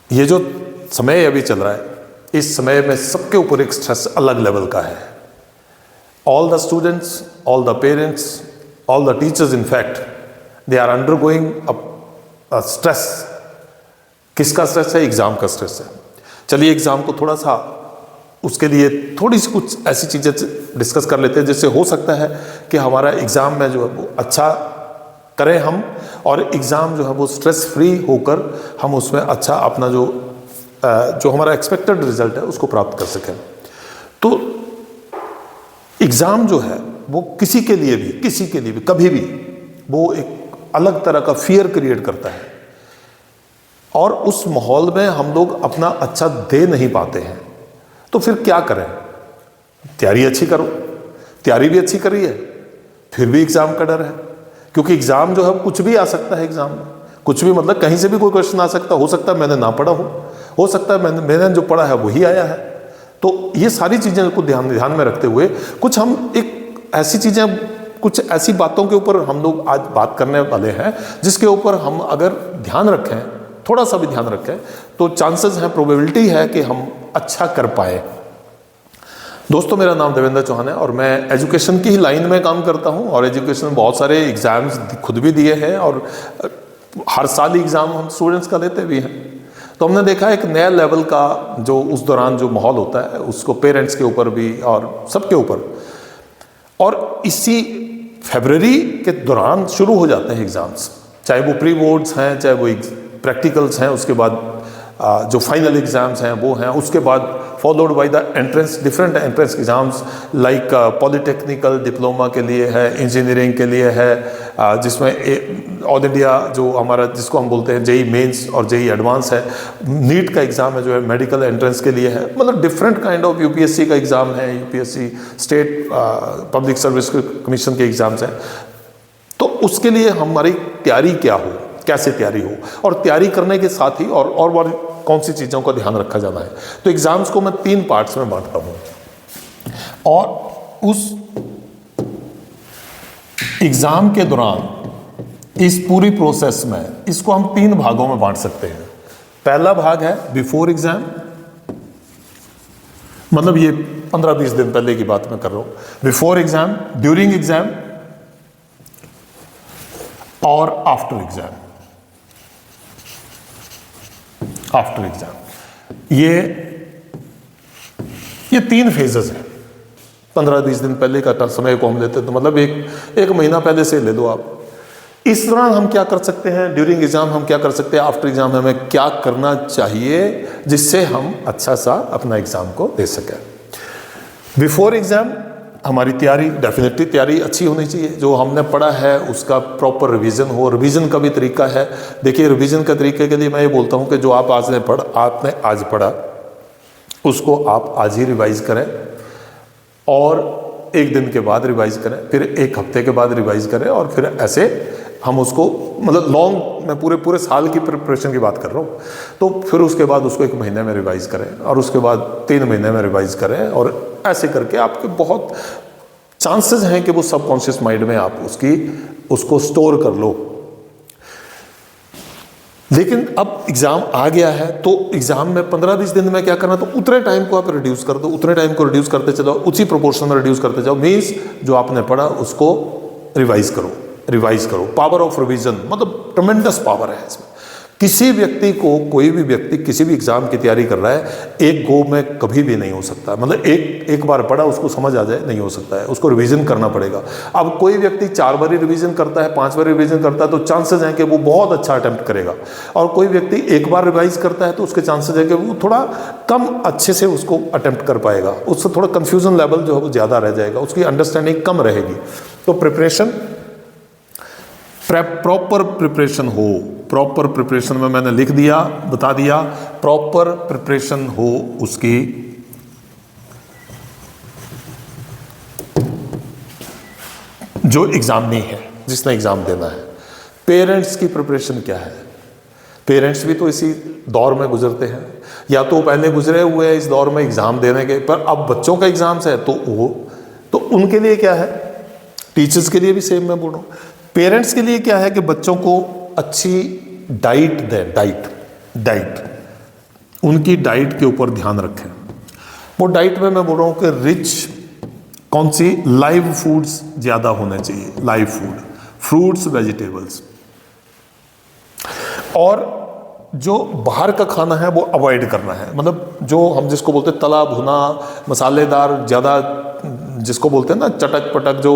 ये जो समय अभी चल रहा है, इस समय में सबके ऊपर एक स्ट्रेस अलग लेवल का है। All the students, all the parents, all the teachers in fact they are undergoing a stress. किसका स्ट्रेस है? एग्जाम का स्ट्रेस है। चलिए एग्जाम को थोड़ा सा, उसके लिए थोड़ी सी कुछ ऐसी चीज़ें डिस्कस कर लेते हैं जिससे हो सकता है कि हमारा एग्ज़ाम में जो है वो अच्छा करें हम, और एग्ज़ाम जो है वो स्ट्रेस फ्री होकर हम उसमें अच्छा अपना जो हमारा एक्सपेक्टेड रिजल्ट है उसको प्राप्त कर सकें। तो एग्ज़ाम जो है वो किसी के लिए भी कभी भी वो एक अलग तरह का फियर क्रिएट करता है, और उस माहौल में हम लोग अपना अच्छा दे नहीं पाते हैं। तो फिर क्या करें? तैयारी अच्छी करो। तैयारी भी अच्छी करी है, फिर भी एग्ज़ाम का डर है, क्योंकि एग्ज़ाम जो है कुछ भी आ सकता है। एग्ज़ाम में कुछ भी, मतलब कहीं से भी कोई क्वेश्चन आ सकता हो सकता है मैंने ना पढ़ा हो सकता है मैंने जो पढ़ा है वही आया है। तो ये सारी चीज़ें को ध्यान में रखते हुए कुछ हम एक ऐसी चीज़ें, कुछ ऐसी बातों के ऊपर हम लोग आज बात करने वाले हैं जिसके ऊपर हम अगर ध्यान रखें, थोड़ा सा भी ध्यान रखें, तो चांसेस हैं, प्रोबेबिलिटी है कि हम अच्छा कर पाए। दोस्तों, मेरा नाम देवेंद्र चौहान है और मैं एजुकेशन की ही लाइन में काम करता हूं, और एजुकेशन में बहुत सारे एग्ज़ाम्स खुद भी दिए हैं, और हर साल एग्ज़ाम हम स्टूडेंट्स का देते भी हैं। तो हमने देखा एक नया लेवल का जो उस दौरान जो माहौल होता है उसको पेरेंट्स के ऊपर भी और सबके ऊपर, और इसी फरवरी के दौरान शुरू हो जाते हैं एग्ज़ाम्स, चाहे वो प्री बोर्ड्स हैं, चाहे वो प्रैक्टिकल्स हैं, उसके बाद जो फाइनल एग्ज़ाम्स हैं वो हैं, उसके बाद followed by the entrance, different entrance exams like polytechnical diploma के लिए है, इंजीनियरिंग के लिए है, जिसमें ऑल इंडिया जो हमारा जिसको हम बोलते हैं जेई मेंस और जेई एडवांस है, नीट का एग्ज़ाम है जो है मेडिकल एंट्रेंस के लिए है, मतलब डिफरेंट काइंड ऑफ यूपीएससी का एग्ज़ाम है, UPSC state public service commission के एग्ज़ाम्स हैं। तो उसके लिए हमारी तैयारी क्या हो, कैसे तैयारी हो, और तैयारी करने के साथ ही और कौन सी चीज़ों का ध्यान रखा जाना है। तो एग्ज़ाम्स को मैं 3 पार्ट्स में बांटता हूँ, और उस एग्ज़ाम के दौरान इस पूरी प्रोसेस में इसको हम 3 भागों में बांट सकते हैं। पहला भाग है बिफोर एग्ज़ाम, मतलब ये 15-20 दिन पहले की बात मैं कर रहा हूँ। बिफोर एग्ज़ाम, ड्यूरिंग एग्ज़ाम और आफ्टर एग्ज़ाम। आफ्टर एग्जाम ये 3 फेजेस हैं। 15-20 दिन पहले का समय को हम लेते हैं, तो मतलब एक महीना पहले से ले लो आप। इस दौरान हम क्या कर सकते हैं, ड्यूरिंग एग्जाम हम क्या कर सकते हैं, आफ्टर एग्जाम हमें क्या करना चाहिए जिससे हम अच्छा सा अपना एग्जाम को दे सकें। बिफोर एग्जाम हमारी तैयारी, डेफिनेटली तैयारी अच्छी होनी चाहिए। जो हमने पढ़ा है उसका प्रॉपर रिवीजन हो। रिवीजन का भी तरीका है। देखिए, रिवीजन के तरीके के लिए मैं ये बोलता हूँ कि जो आपने आज पढ़ा उसको आप आज ही रिवाइज करें, और 1 दिन के बाद रिवाइज करें, फिर 1 हफ्ते के बाद रिवाइज करें, और फिर ऐसे हम उसको, मतलब लॉन्ग, मैं पूरे साल की प्रिपरेशन की बात कर रहा हूँ। तो फिर उसके बाद उसको 1 महीने में रिवाइज करें, और उसके बाद 3 महीने में रिवाइज करें, और ऐसे करके आपके बहुत चांसेस हैं कि वो सबकॉन्शियस माइंड में आप उसको स्टोर कर लो। लेकिन अब एग्ज़ाम आ गया है, तो एग्ज़ाम में 15-20 दिन में क्या करना, तो उतने टाइम को आप रिड्यूस कर दो, उतने टाइम को रिड्यूस करते चलो, उसी प्रोपोर्शन में रिड्यूस करते जाओ। मीन्स जो आपने पढ़ा उसको रिवाइज करो। पावर ऑफ रिवीजन, मतलब ट्रमेंडस पावर है इसमें। किसी व्यक्ति को, कोई भी व्यक्ति किसी भी एग्जाम की तैयारी कर रहा है, एक गो में कभी भी नहीं हो सकता। मतलब एक बार पढ़ा उसको समझ आ जाए, नहीं हो सकता है, उसको रिवीजन करना पड़ेगा। अब कोई व्यक्ति 4 बार रिवीजन करता है, 5 बार रिवीजन करता है, तो चांसेस हैं कि वो बहुत अच्छा अटेम्प्ट करेगा। और कोई व्यक्ति 1 बार रिवाइज करता है तो उसके चांसेस है कि वो थोड़ा कम अच्छे से उसको अटेम्प्ट कर पाएगा, उससे थोड़ा कन्फ्यूजन लेवल जो है वो ज़्यादा रह जाएगा, उसकी अंडरस्टैंडिंग कम रहेगी। तो प्रिपरेशन, प्रॉपर प्रिपरेशन हो। प्रॉपर प्रिपरेशन में मैंने लिख दिया, बता दिया, प्रॉपर प्रिपरेशन हो उसकी। जो एग्जाम नहीं है, जिसने एग्जाम देना है। पेरेंट्स की प्रिपरेशन क्या है? पेरेंट्स भी तो इसी दौर में गुजरते हैं, या तो पहले गुजरे हुए हैं इस दौर में एग्जाम देने के, पर अब बच्चों का एग्जाम्स है तो उनके लिए क्या है। टीचर्स के लिए भी सेम मैं बोल रहा हूँ। पेरेंट्स के लिए क्या है कि बच्चों को अच्छी डाइट दें। डाइट उनकी डाइट के ऊपर ध्यान रखें। वो डाइट में मैं बोल रहा हूँ कि रिच कौन सी, लाइव फूड्स ज़्यादा होने चाहिए, लाइव फूड, फ्रूट्स, वेजिटेबल्स। और जो बाहर का खाना है वो अवॉइड करना है, मतलब जो हम जिसको बोलते हैं तला भुना, मसालेदार ज़्यादा, जिसको बोलते हैं ना चटक पटक, जो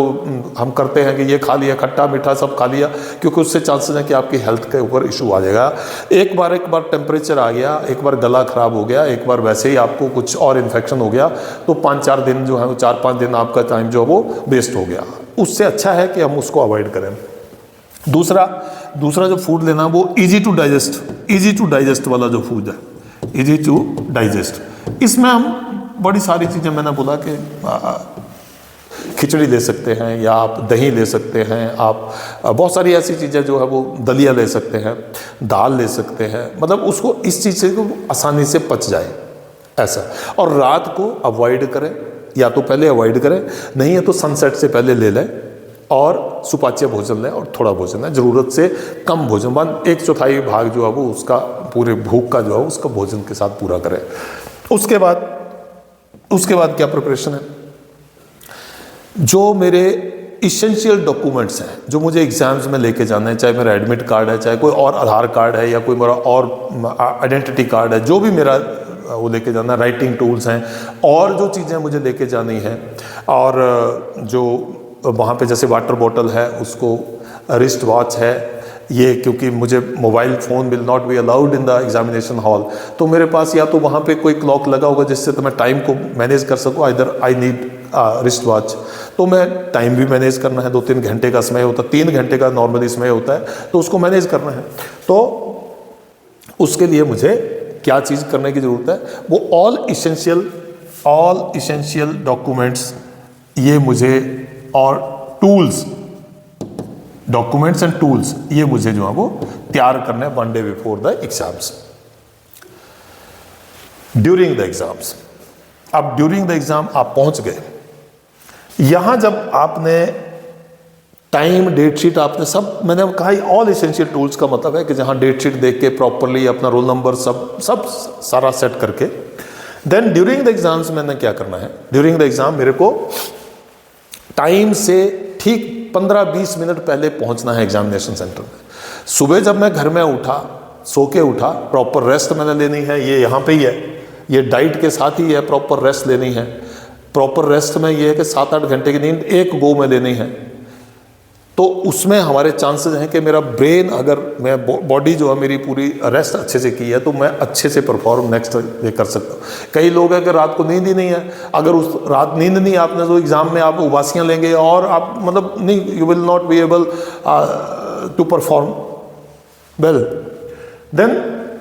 हम करते हैं कि ये खा लिया, खट्टा मीठा सब खा लिया, क्योंकि उससे चांसेस है कि आपकी हेल्थ के ऊपर इशू आ जाएगा। एक बार टेम्परेचर आ गया, एक बार गला खराब हो गया, एक बार वैसे ही आपको कुछ और इन्फेक्शन हो गया, तो 5-4 दिन जो है वो 4-5 दिन आपका टाइम जो है वो वेस्ट हो गया। उससे अच्छा है कि हम उसको अवॉइड करें। दूसरा जो फूड लेना वो इजी टू डाइजेस्ट वाला जो फूड है, इजी टू डाइजेस्ट। इसमें हम बड़ी सारी चीज़ें, मैंने बोला कि खिचड़ी ले सकते हैं, या आप दही ले सकते हैं, आप बहुत सारी ऐसी चीज़ें जो है वो दलिया ले सकते हैं, दाल ले सकते हैं, मतलब उसको इस चीज़ से को आसानी से पच जाए ऐसा। और रात को अवॉइड करें, या तो पहले अवॉइड करें, नहीं है तो सनसेट से पहले ले लें, और सुपाच्य भोजन लें, और थोड़ा भोजन है, ज़रूरत से कम भोजन, 1/4 भाग जो है वो उसका पूरे भूख का जो है उसका भोजन के साथ पूरा करें। उसके बाद क्या प्रिपरेशन है, जो मेरे इसेंशियल डॉक्यूमेंट्स हैं जो मुझे एग्जाम्स में लेके जाना है, चाहे मेरा एडमिट कार्ड है, चाहे कोई और आधार कार्ड है, या कोई मेरा और आइडेंटिटी कार्ड है, जो भी मेरा वो लेके जाना है, राइटिंग टूल्स हैं, और जो चीज़ें मुझे लेके जानी है, और जो वहाँ पे जैसे वाटर बॉटल है, उसको रिस्ट वॉच है, ये क्योंकि मुझे mobile phone will not be allowed in the examination hall, तो मेरे पास या तो वहाँ पे कोई क्लॉक लगा होगा जिससे तो मैं टाइम को मैनेज कर सकूँ, either I need wrist watch, तो मैं टाइम भी मैनेज करना है, 2-3 घंटे का समय होता है, 3 घंटे का नॉर्मली समय होता है, तो उसको मैनेज करना है। तो उसके लिए मुझे क्या चीज़ करने की ज़रूरत है, वो ऑल इसेंशियल डॉक्यूमेंट्स, ये मुझे, और टूल्स, डॉक्यूमेंट्स एंड टूल्स, ये मुझे जो है वो तैयार करने 1 day before the exams. During the exams, अब ड्यूरिंग द एग्जाम आप पहुंच गए, यहां जब आपने टाइम, डेट शीट, आपने सब, मैंने कहा ऑल एसेंशियल टूल्स का मतलब है कि जहां डेट शीट देख के प्रॉपरली अपना रोल नंबर सब सारा सेट करके, देन ड्यूरिंग द एग्जाम्स मैंने क्या करना है, ड्यूरिंग द एग्जाम मेरे को टाइम से ठीक 15-20 मिनट पहले पहुंचना है एग्जामिनेशन सेंटर में। सुबह जब मैं घर में उठा, सो के उठा, प्रॉपर रेस्ट मैंने लेनी है, ये यहाँ पे ही है, ये डाइट के साथ ही है, प्रॉपर रेस्ट लेनी है। प्रॉपर रेस्ट में ये है कि 7-8 घंटे की नींद एक गो में लेनी है, तो उसमें हमारे चांसेस हैं कि मेरा ब्रेन, अगर मैं बॉडी जो है मेरी पूरी रेस्ट अच्छे से की है, तो मैं अच्छे से परफॉर्म नेक्स्ट डे कर सकता हूँ। कई लोग हैं कि रात को नींद ही नहीं है, अगर उस रात नींद नहीं आपने, तो एग्ज़ाम में आप उबासियाँ लेंगे, और आप मतलब नहीं, you will not be able to perform well. Then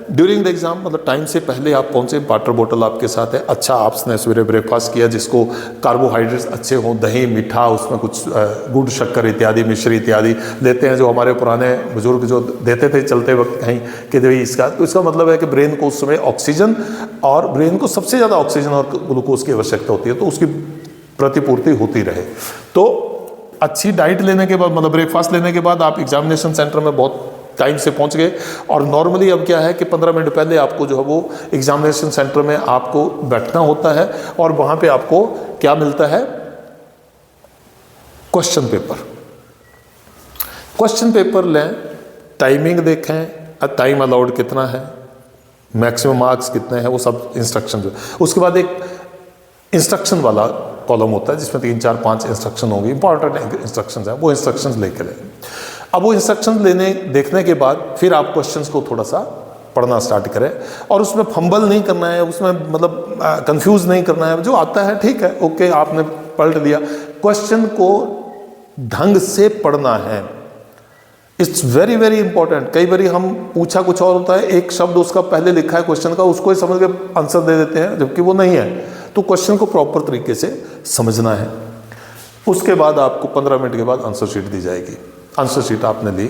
during the exam, मतलब टाइम से पहले आप पहुँचे, वाटर बॉटल आपके साथ है, अच्छा आपने सवेरे ब्रेकफास्ट किया जिसको कार्बोहाइड्रेट्स अच्छे हों, दही, मीठा, उसमें कुछ गुड़, शक्कर इत्यादि, मिश्री इत्यादि लेते हैं, जो हमारे पुराने बुजुर्ग जो देते थे चलते वक्त कहीं कि भाई इसका, तो इसका मतलब है कि ब्रेन को उस समय ऑक्सीजन, और ब्रेन को सबसे ज़्यादा ऑक्सीजन और ग्लूकोज की आवश्यकता होती है, तो उसकी प्रतिपूर्ति होती रहे। तो अच्छी डाइट लेने के बाद, मतलब ब्रेकफास्ट लेने के बाद आप एग्जामिनेशन सेंटर में बहुत टाइम से पहुंच गए, और नॉर्मली अब क्या है कि 15 मिनट पहले आपको जो है वो एग्जामिनेशन सेंटर में आपको बैठना होता है, और वहां पे आपको क्या मिलता है, क्वेश्चन पेपर लें, टाइमिंग देखें, टाइम अलाउड कितना है, मैक्सिमम मार्क्स कितने हैं, वो सब इंस्ट्रक्शन जो, उसके बाद एक इंस्ट्रक्शन वाला कॉलम होता है जिसमें 3-4-5 इंस्ट्रक्शन होंगे, इंपॉर्टेंट इंस्ट्रक्शंस हैं, वो इंस्ट्रक्शंस लेके लें। अब वो इंस्ट्रक्शंस देखने के बाद फिर आप क्वेश्चंस को थोड़ा सा पढ़ना स्टार्ट करें, और उसमें फंबल नहीं करना है, उसमें मतलब कंफ्यूज नहीं करना है, जो आता है ठीक है, ओके आपने पलट दिया, क्वेश्चन को ढंग से पढ़ना है। It's very very important. कई बार हम पूछा कुछ और होता है, एक शब्द उसका पहले लिखा है क्वेश्चन का, उसको ही समझ के आंसर दे देते हैं, जबकि वो नहीं है। तो क्वेश्चन को प्रॉपर तरीके से समझना है। उसके बाद आपको 15 मिनट के बाद आंसर शीट दी जाएगी। आंसर शीट आपने ली,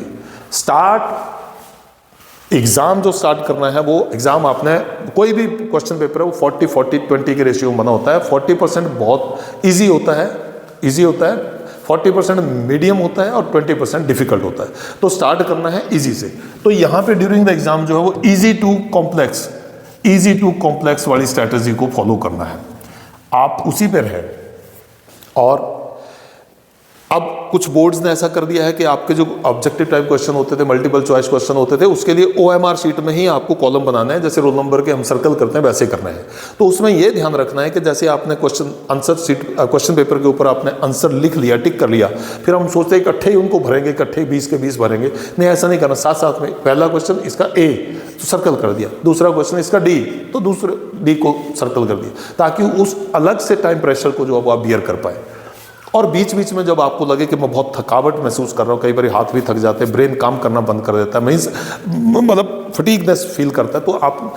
एग्ज़ाम जो स्टार्ट करना है, वो एग्ज़ाम आपने, कोई भी क्वेश्चन पेपर है वो 40-40-20 के रेशियो में बना होता है। 40% बहुत ईजी होता है, 40% मीडियम होता है, और 20% डिफिकल्ट होता है। तो स्टार्ट करना है ईजी से। तो यहाँ पे ड्यूरिंग द एग्ज़ाम जो है वो easy to complex, easy to complex वाली स्ट्रैटेजी को फॉलो करना है, आप उसी पे रहें। और अब कुछ बोर्ड्स ने ऐसा कर दिया है कि आपके जो ऑब्जेक्टिव टाइप क्वेश्चन होते थे, मल्टीपल चॉइस क्वेश्चन होते थे, उसके लिए OMR शीट में ही आपको कॉलम बनाना है, जैसे रोल नंबर के हम सर्कल करते हैं वैसे करना है। तो उसमें यह ध्यान रखना है कि जैसे आपने क्वेश्चन पेपर के ऊपर आपने आंसर लिख लिया, टिक कर लिया, फिर हम सोचते हैं इकट्ठे ही उनको भरेंगे, इकट्ठे 20 के 20 भरेंगे, नहीं ऐसा नहीं करना। साथ साथ में पहला क्वेश्चन इसका A तो सर्कल कर दिया, दूसरा क्वेश्चन इसका D तो दूसरे D को सर्कल कर दिया, ताकि उस अलग से टाइम प्रेशर को जो अब आप बियर कर पाए। और बीच बीच में जब आपको लगे कि मैं बहुत थकावट महसूस कर रहा हूँ, कई बार हाथ भी थक जाते हैं, ब्रेन काम करना बंद कर देता है, मीन्स मतलब फटीगनेस फील करता है, तो आप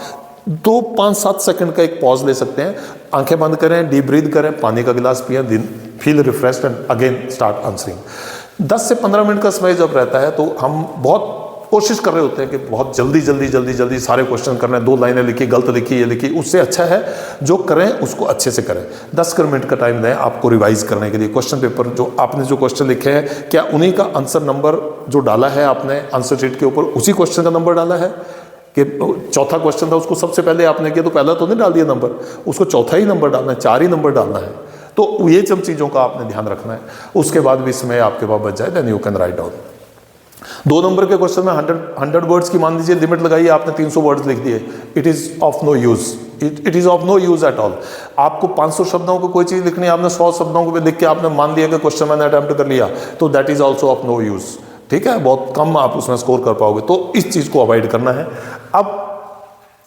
2-5-7 सेकंड का एक पॉज ले सकते हैं, आंखें बंद करें, डीप ब्रीथ करें, पानी का गिलास पिएं, दिन feel refreshed and again start answering. 10 से 15 मिनट का समय जब रहता है तो हम बहुत कोशिश कर रहे होते हैं कि बहुत जल्दी सारे क्वेश्चन करना है, 2 लाइनें लिखी, गलत लिखी, ये लिखी, उससे अच्छा है जो करें उसको अच्छे से करें। 10 मिनट का टाइम दें आपको रिवाइज करने के लिए। क्वेश्चन पेपर जो आपने जो क्वेश्चन लिखे हैं, क्या उन्हीं का आंसर नंबर जो डाला है आपने आंसर शीट के ऊपर, उसी क्वेश्चन का नंबर डाला है कि चौथा क्वेश्चन था उसको सबसे पहले आपने किया तो पहला तो नहीं डाल दिया नंबर, उसको चौथा ही नंबर डालना है, 4 ही नंबर डालना है। तो ये सब चीज़ों का आपने ध्यान रखना है। उसके बाद भी समय आपके पास बच जाए, then you can write down. 2 number के क्वेश्चन में 100 वर्ड्स की मान लीजिए लिमिट लगाइए, आपने 300 वर्ड्स लिख दिए, it is of no use, it is of no use at all. आपको 500 शब्दों को कोई चीज़ लिखनी है, आपने 100 शब्दों को भी लिख के आपने मान लिया कि क्वेश्चन मैंने अटैम्प्ट कर लिया, तो that is also of no use. ठीक है, बहुत कम आप उसमें स्कोर कर पाओगे, तो इस चीज़ को अवॉइड करना है। अब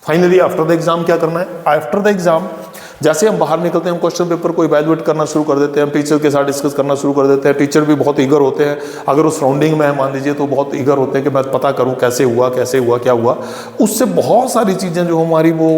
फाइनली आफ्टर द एग्जाम क्या करना है? आफ्टर द एग्जाम जैसे हम बाहर निकलते हैं, हम क्वेश्चन पेपर को इवैल्यूएट करना शुरू कर देते हैं, हम टीचर के साथ डिस्कस करना शुरू कर देते हैं। टीचर भी बहुत ईगर होते हैं, अगर उस सराउंडिंग में है मान लीजिए, तो बहुत ईगर होते हैं कि मैं पता करूं कैसे हुआ क्या हुआ। उससे बहुत सारी चीज़ें जो हमारी वो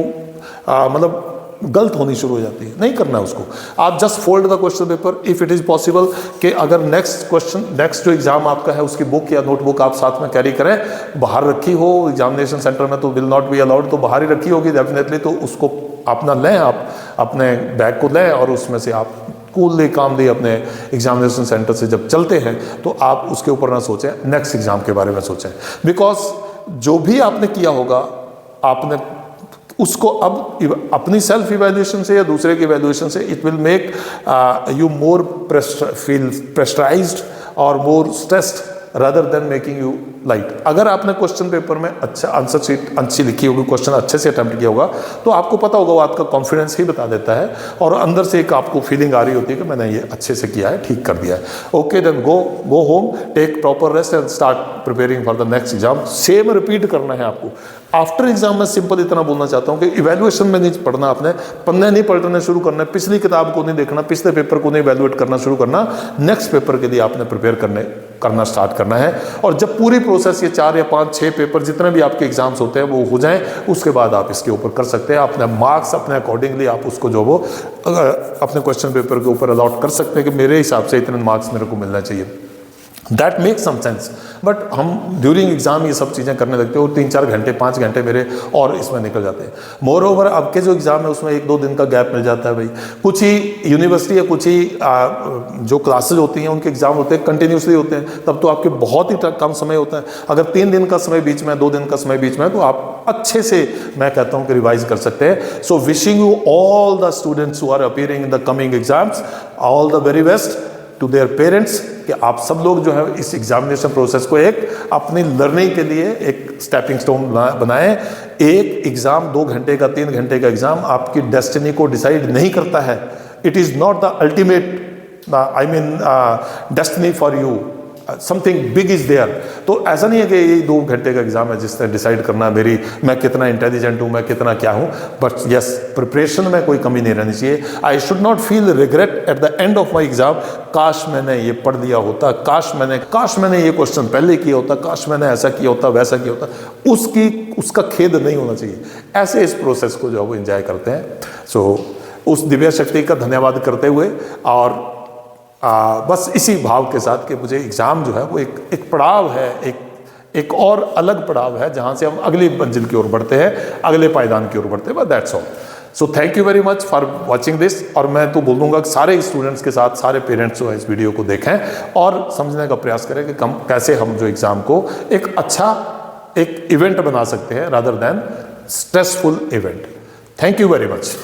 मतलब गलत होनी शुरू हो जाती है, नहीं करना है उसको। आप just fold the question paper, if it is possible कि अगर नेक्स्ट जो एग्जाम आपका है उसकी बुक या नोटबुक आप साथ में कैरी करें, बाहर रखी हो एग्जामिनेशन सेंटर में तो विल नॉट बी अलाउड, तो बाहर ही रखी होगी डेफिनेटली, तो उसको अपना लें, आप अपने बैग को लें और उसमें से आप कूलली कामली अपने एग्जामिनेशन सेंटर से जब चलते हैं तो आप उसके ऊपर ना सोचें, नेक्स्ट एग्जाम के बारे में सोचें। बिकॉज जो भी आपने किया होगा आपने उसको अब अपनी सेल्फ इवैल्यूएशन से या दूसरे की इवैल्यूएशन से it will make you more feel pressurised और more stressed rather than making you light. अगर आपने क्वेश्चन पेपर में अच्छा आंसर शीट अच्छी लिखी होगी, क्वेश्चन अच्छे से अटेम्प्ट किया होगा, तो आपको पता होगा, वो आपका कॉन्फिडेंस ही बता देता है और अंदर से एक आपको फीलिंग आ रही होती है कि मैंने ये अच्छे से किया है, ठीक कर दिया है। Okay, then go home, take proper rest and start preparing for the next exam. Same repeat करना है आपको। आफ्टर एग्जाम में सिंपल इतना बोलना चाहता हूँ कि इवैल्यूएशन में नहीं पढ़ना, आपने पन्ने नहीं पलटने शुरू करना है, पिछली किताब को नहीं देखना, पिछले पेपर को नहीं इवैल्यूएट करना शुरू करना, नेक्स्ट पेपर के लिए आपने प्रिपेयर करना स्टार्ट करना है। और जब पूरी प्रोसेस ये 4 या 5, 6 पेपर जितने भी आपके एग्जाम्स होते हैं वो हो जाएं, उसके बाद आप इसके ऊपर कर सकते हैं। अपने मार्क्स अपने अकॉर्डिंगली आप उसको जो वो अपने क्वेश्चन पेपर के ऊपर अलॉट कर सकते हैं कि मेरे हिसाब से इतने मार्क्स मेरे को मिलना चाहिए। That makes some sense. But हम ड्यूरिंग एग्जाम ये सब चीज़ें करने लगते हैं और 3-4 घंटे 5 घंटे मेरे और इसमें निकल जाते हैं। मोर ओवर आपके जो एग्ज़ाम है उसमें 1-2 दिन का गैप मिल जाता है भाई। कुछ ही यूनिवर्सिटी या कुछ ही जो क्लासेज होती हैं उनके एग्ज़ाम होते हैं कंटिन्यूसली होते हैं, तब तो आपके बहुत ही कम समय होता है। अगर 3 दिन का समय बीच में, 2 दिन का समय बीच में, तो आप अच्छे से मैं कहता हूँ कि रिवाइज कर सकते हैं। So wishing you all the students who are appearing in the coming exams all the very best to their parents, कि आप सब लोग जो है इस एग्जामिनेशन प्रोसेस को एक अपनी लर्निंग के लिए एक स्टेपिंग स्टोन बनाएं। एक एग्जाम 2 घंटे का 3 घंटे का एग्जाम आपकी डेस्टिनी को डिसाइड नहीं करता है। It is not the ultimate destiny for you, something big is there. तो ऐसा नहीं है कि ये 2 घंटे का एग्जाम है जिसने डिसाइड करना है मैं कितना इंटेलिजेंट हूँ, मैं कितना क्या हूँ। बट यस, प्रिपरेशन में कोई कमी नहीं रहनी चाहिए। I should not feel regret at the end of my exam, काश मैंने ये पढ़ लिया होता, काश मैंने ये क्वेश्चन पहले किया होता, काश मैंने ऐसा किया होता, वैसा किया होता। उसका खेद नहीं होना चाहिए। ऐसे इस प्रोसेस को जो है वो एंजॉय करते हैं। सो उस दिव्य शक्ति का धन्यवाद करते हुए और बस इसी भाव के साथ कि मुझे एग्ज़ाम जो है वो एक पड़ाव है, एक और अलग पड़ाव है जहाँ से हम अगली मंजिल की ओर बढ़ते हैं, अगले पायदान की ओर बढ़ते हैं। बस that's all. So thank you very much for watching this. और मैं तो बोलूँगा कि सारे स्टूडेंट्स के साथ सारे पेरेंट्स जो है इस वीडियो को देखें और समझने का प्रयास करें कि कैसे हम जो एग्ज़ाम को एक अच्छा एक इवेंट बना सकते हैं rather than stressful event. Thank you very much.